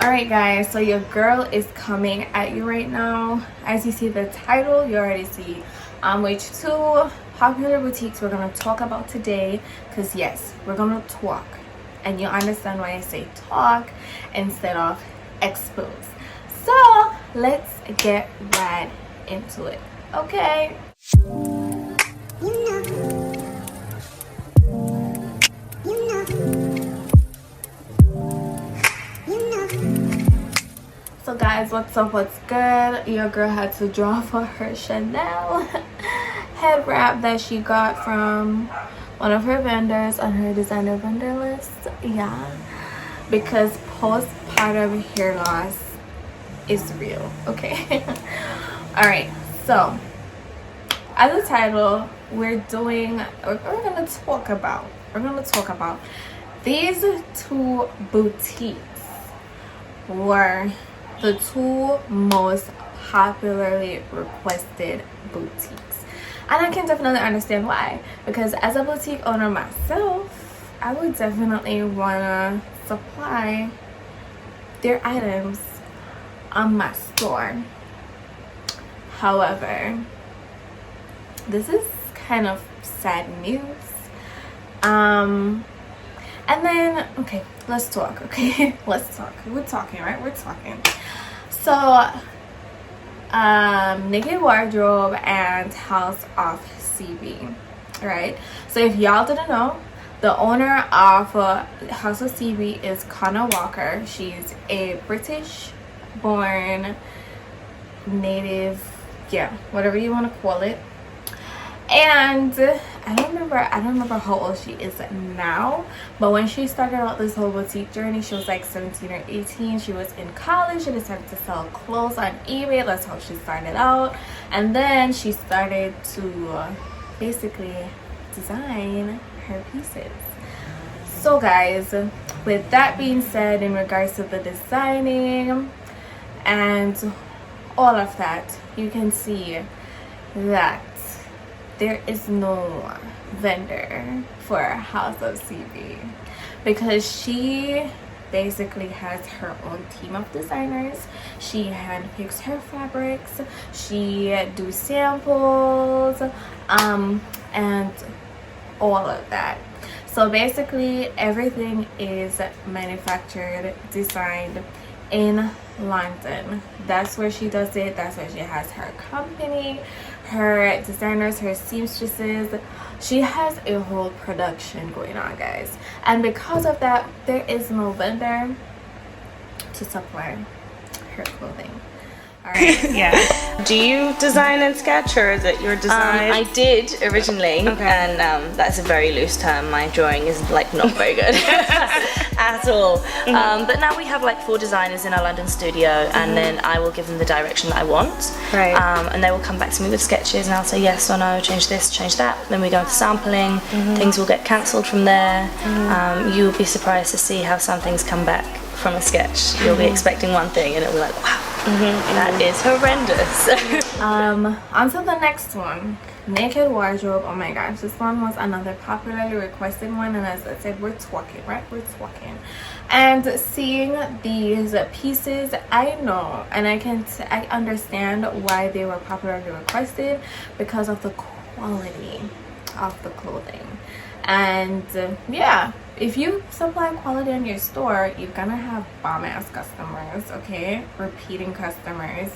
Alright guys, so your girl is coming at you right now. As you see the title, you already see which two popular boutiques we're going to talk about today. Because yes, we're going to talk. And you understand why I say talk instead of expose. So let's get right into it. Okay. So guys, what's up, what's good? Your girl had to draw for her Chanel head wrap that she got from one of her vendors on her designer vendor list. Yeah, because postpartum hair loss is real. Okay. All right, so as a title, we're gonna talk about these two boutiques were the two most popularly requested boutiques, and I can definitely understand why, because as a boutique owner myself, I would definitely wanna supply their items on my store. However, this is kind of sad news. And then, okay, let's talk, okay? Let's talk. We're talking, right? We're talking. So, Naked Wardrobe and House of CB, right? So, if y'all didn't know, the owner of House of CB is Connor Walker. She's a British-born native, yeah, whatever you want to call it. And I don't remember how old she is now, but when she started out this whole boutique journey, she was like 17 or 18. She was in college. She decided to sell clothes on eBay. That's how she started out. And then she started to basically design her pieces. So guys, with that being said, in regards to the designing and all of that, you can see that there is no vendor for House of CB, because she basically has her own team of designers. She handpicks her fabrics, she do samples, and all of that. So basically everything is manufactured, designed in London. That's where she does it. That's where she has her company, her designers, her seamstresses. She has a whole production going on, guys, and because of that, there is no vendor to supply her clothing. All right. Yeah. Do you design and sketch, or is it your design? I did originally, Okay. and that's a very loose term. My drawing is like not very good at all. But now we have like 4 designers in our London studio, and then I will give them the direction that I want. Right. And they will come back to me with sketches, and I'll say yes or no, change this, change that. Then we go into sampling. Things will get cancelled from there. You'll be surprised to see how some things come back from a sketch. You'll be expecting one thing, and it'll be like, wow. That is horrendous. On to the next one, Naked Wardrobe. Oh my gosh, this one was another popularly requested one, and as I said, we're talking, right? We're talking. And seeing these pieces, I know, and I understand why they were popularly requested, because of the quality of the clothing. And yeah, if you supply quality in your store, you're gonna have bomb-ass customers, okay? Repeating customers.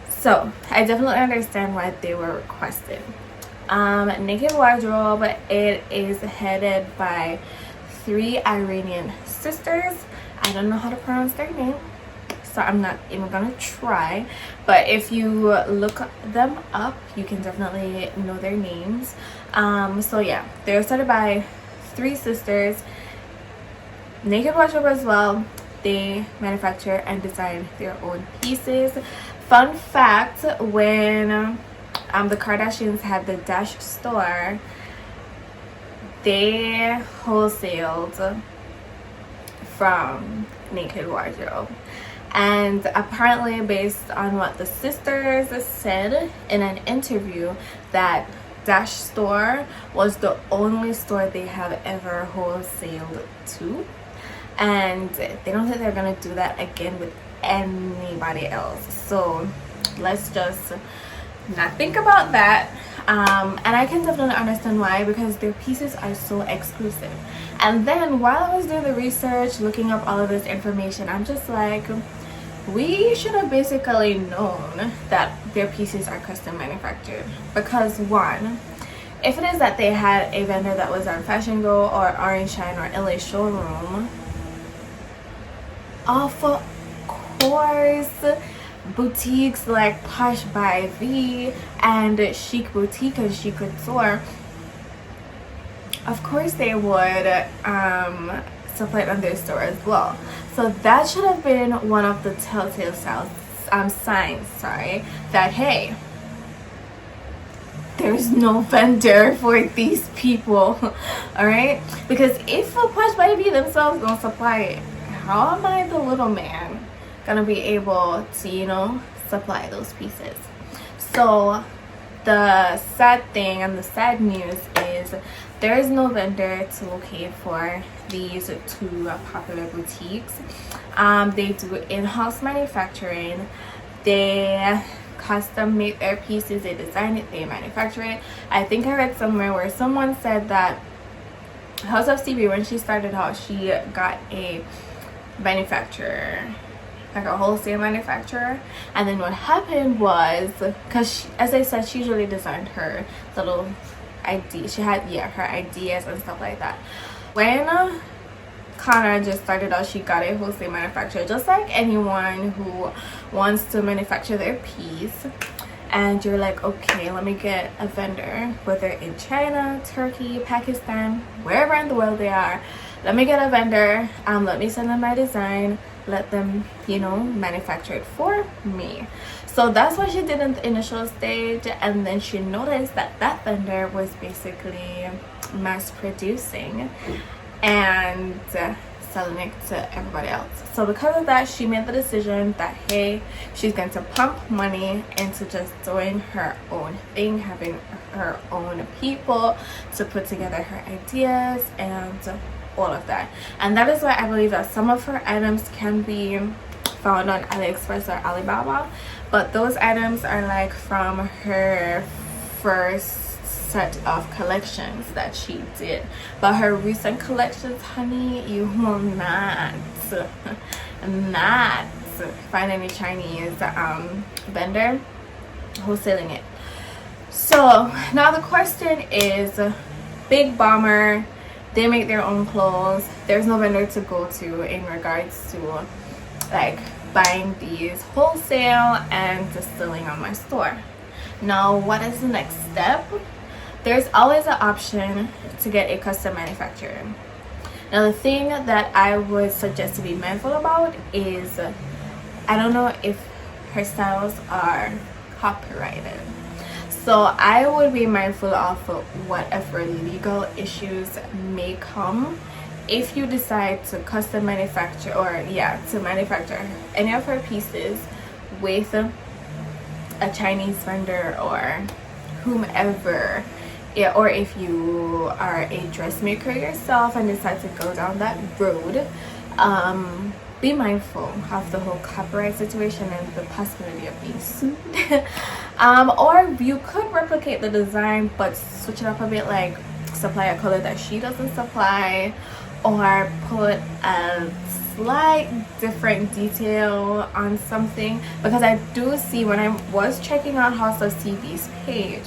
So I definitely understand why they were requested. Naked Wardrobe, it is headed by 3 Iranian sisters. I don't know how to pronounce their name, so I'm not even gonna try, but if you look them up, you can definitely know their names. So yeah, they're started by 3 sisters. Naked Wardrobe as well, they manufacture and design their own pieces. Fun fact, when the Kardashians had the Dash store, they wholesaled from Naked Wardrobe. And apparently, based on what the sisters said in an interview, that Dash store was the only store they have ever wholesaled to. and they don't think they're gonna do that again with anybody else. So let's just not think about that. And I can definitely understand why, because their pieces are so exclusive. And then while I was doing the research, looking up all of this information, I'm just like, we should have basically known that their pieces are custom manufactured. Because one, if it is that they had a vendor that was on Fashion Go or Orange Shine or LA Showroom, of course boutiques like Posh by V and Chic Boutique and Chic Couture, of course they would supply it on their store as well. So that should have been one of the telltale signs, that hey, there's no vendor for these people. All right, because if Posh by V themselves don't supply it, how am I, the little man, gonna be able to, you know, supply those pieces? So the sad thing and the sad news is there is no vendor to locate for these two popular boutiques. They do in-house manufacturing. They custom make their pieces, they design it, they manufacture it. I think I read somewhere where someone said that House of CB, when she started out, she got a manufacturer, like a wholesale manufacturer, and then what happened was, because as I said, she usually designed her little ideas, she had her ideas and stuff like that. When Connor just started out, she got a wholesale manufacturer, just like anyone who wants to manufacture their piece. And you're like, okay, let me get a vendor, whether in China, Turkey, Pakistan, wherever in the world they are. Let me get a vendor, let me send them my design, let them, you know, manufacture it for me. So that's what she did in the initial stage, and then she noticed that that vendor was basically mass producing and selling it to everybody else. So because of that, she made the decision that hey, she's going to pump money into just doing her own thing, having her own people to put together her ideas and all of that. And that is why I believe that some of her items can be found on AliExpress or Alibaba, but those items are like from her first set of collections that she did. But her recent collections, honey, you will not find any Chinese vendor wholesaling it. So now the question is, Big Bomber, they make their own clothes, there's no vendor to go to in regards to like buying these wholesale and distilling on my store. Now what is the next step? There's always an option to get a custom manufacturer. Now the thing that I would suggest to be mindful about is, I don't know if her styles are copyrighted. So I would be mindful of whatever legal issues may come if you decide to custom manufacture, or to manufacture any of her pieces with a Chinese vendor or whomever. Yeah, or if you are a dressmaker yourself and decide to go down that road, be mindful of the whole copyright situation and the possibility of being sued. Or you could replicate the design but switch it up a bit, like supply a color that she doesn't supply, or put a slight different detail on something. Because I do see, when I was checking out House of CB's page,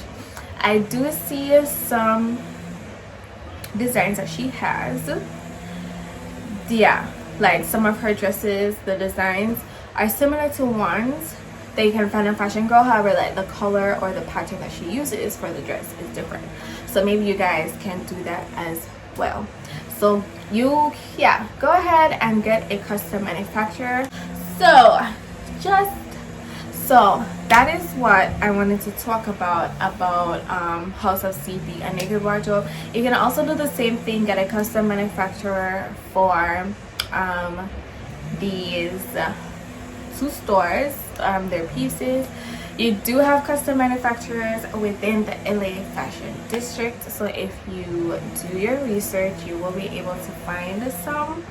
I do see some designs that she has. Yeah, like some of her dresses, the designs are similar to ones that you can find in Fashion Go. However, like the color or the pattern that she uses for the dress is different. So maybe you guys can do that as well. So you, go ahead and get a custom manufacturer. So that is what I wanted to talk about House of CB and Naked Wardrobe. You can also do the same thing, get a custom manufacturer for these two stores, their pieces. You do have custom manufacturers within the LA Fashion District, so if you do your research, you will be able to find some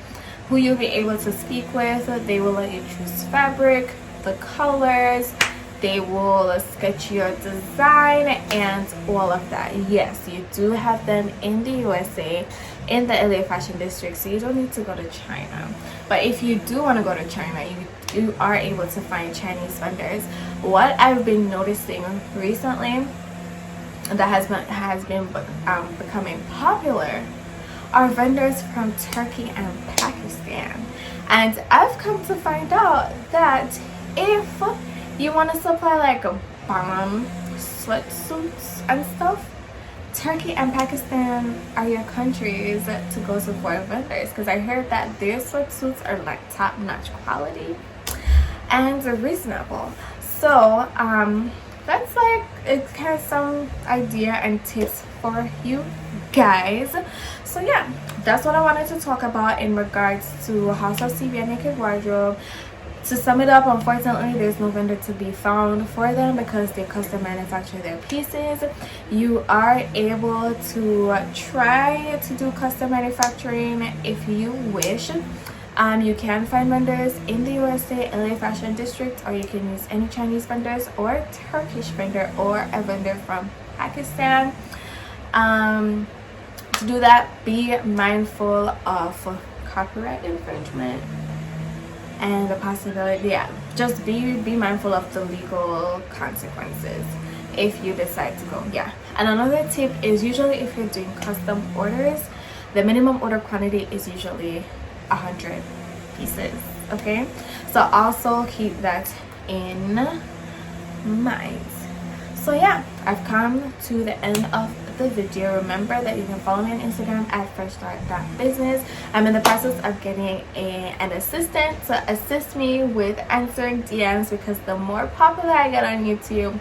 who you'll be able to speak with. They will let you choose fabric, the colors, they will sketch your design and all of that. Yes, you do have them in the USA, in the LA fashion district, so you don't need to go to China. But if you do want to go to China, you are able to find Chinese vendors. What I've been noticing recently that has been becoming popular are vendors from Turkey and Pakistan. And I've come to find out that if you want to supply like a bomb sweatsuits and stuff, Turkey and Pakistan are your countries to go support vendors, because I heard that their sweatsuits are like top-notch quality and reasonable. So that's like, it has some idea and tips for you guys. So yeah, that's what I wanted to talk about in regards to House of CB and Naked Wardrobe. To sum it up, unfortunately there's no vendor to be found for them because they custom manufacture their pieces. You are able to try to do custom manufacturing if you wish. You can find vendors in the USA, LA Fashion District, or you can use any Chinese vendors or Turkish vendor or a vendor from Pakistan. To do that, be mindful of copyright infringement and the possibility, yeah, just be mindful of the legal consequences if you decide to go. Yeah. And another tip is, usually if you're doing custom orders, the minimum order quantity is usually 100 pieces. Okay, so also keep that in mind. So yeah, I've come to the end of the video. Remember that you can follow me on Instagram at freshstart.business. I'm in the process of getting an assistant to assist me with answering DMs, because the more popular I get on YouTube,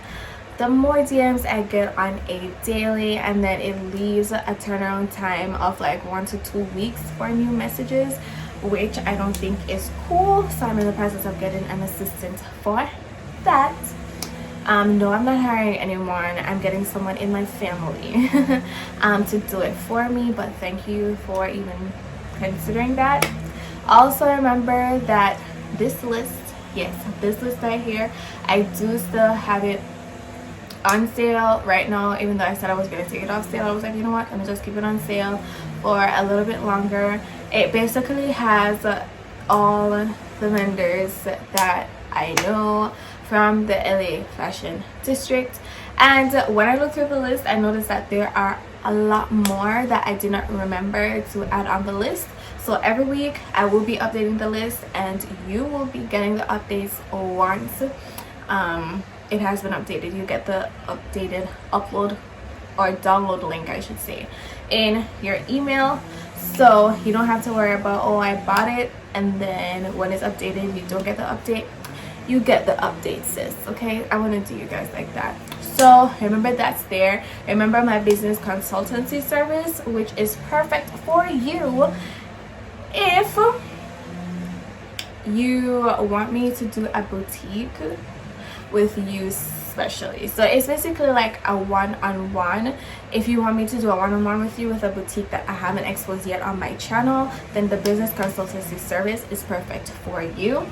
the more DMs I get on a daily, and then it leaves a turnaround time of like 1 to 2 weeks for new messages, which I don't think is cool. So I'm in the process of getting an assistant for that. No, I'm not hiring anyone. I'm getting someone in my family to do it for me, but thank you for even considering that. Also remember that this list, yes, this list right here, I do still have it on sale right now. Even though I said I was going to take it off sale, I was like, you know what, let me just keep it on sale for a little bit longer. It basically has all the vendors that I know from the LA Fashion District, and when I looked through the list, I noticed that there are a lot more that I did not remember to add on the list. So every week I will be updating the list, and you will be getting the updates once it has been updated. You get the updated upload or download link, I should say, in your email, so you don't have to worry about, oh, I bought it and then when it's updated you don't get the update. You get the update, sis. Okay, I want to do you guys like that. So remember, that's there. Remember my business consultancy service, which is perfect for you if you want me to do a boutique with you especially. So it's basically like a one-on-one. If you want me to do a one-on-one with you with a boutique that I haven't exposed yet on my channel, then the business consultancy service is perfect for you.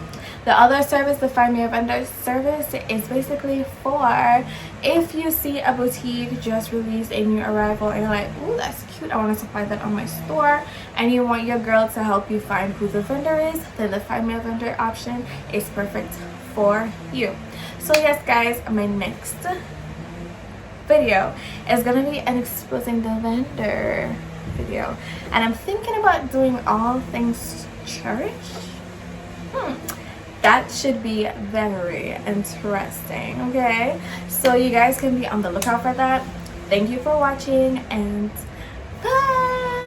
The other service, the Find Me a Vendor service, is basically for if you see a boutique just released a new arrival and you're like, oh, that's cute, I want to supply that on my store, and you want your girl to help you find who the vendor is, then the Find Me a Vendor option is perfect for you. So yes guys, my next video is gonna be an exposing the vendor video, and I'm thinking about doing all things church. That should be very interesting. Okay, so you guys can be on the lookout for that. Thank you for watching, and bye.